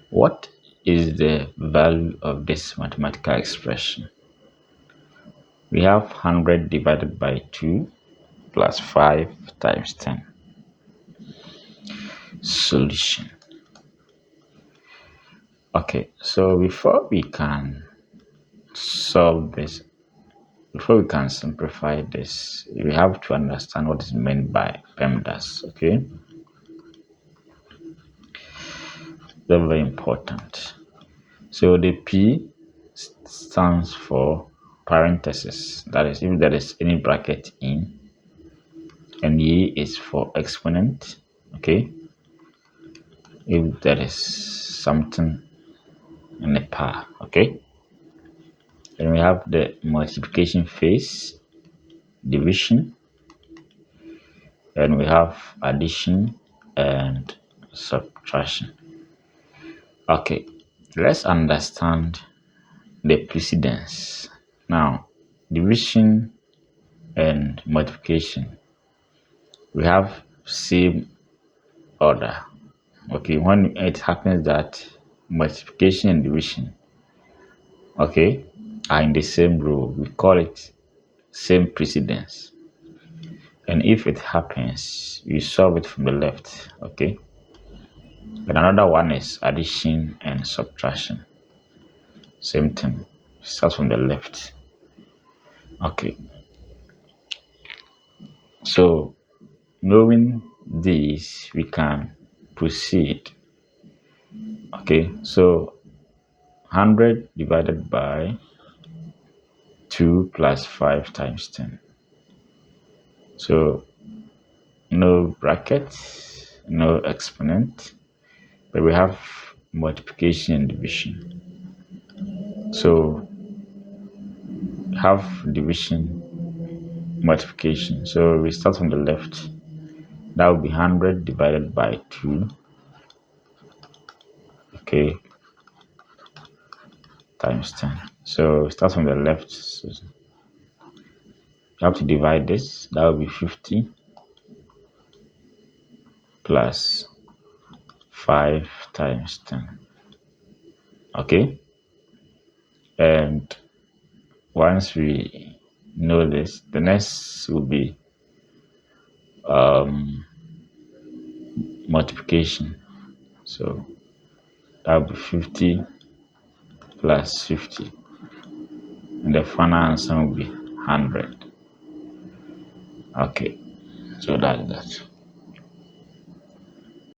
What is the value of this mathematical expression? We have 100 divided by 2 plus 5 times 10. Solution. Okay, so before we can solve this, before we can simplify this, we have to understand what is meant by PEMDAS. Okay, very, very important. So the P stands for parenthesis, that is, if there is any bracket in, and E is for exponent. Okay, if there is something in the power. Okay, then we have the multiplication phase, division, and we have addition and subtraction. Okay, let's understand the precedence. Now, division and multiplication, we have same order. Okay, when it happens that multiplication and division, okay, are in the same row, we call it same precedence. And if it happens, you solve it from the left. Okay, and another one is addition and subtraction. Same thing, starts from the left. Okay, so knowing this, we can proceed. Okay, so 100 divided by 2 plus 5 times 10. So no bracket, no exponent, but we have multiplication and division. So have division, multiplication. So we start from the left. That will be 100 divided by 2. Okay, times 10. So we start from the left. So you have to divide this. That will be 50 plus 5 times 10. Okay, and once we know this, the next will be multiplication. So that will be 50 plus 50, and the final answer will be 100. Okay, so that's that.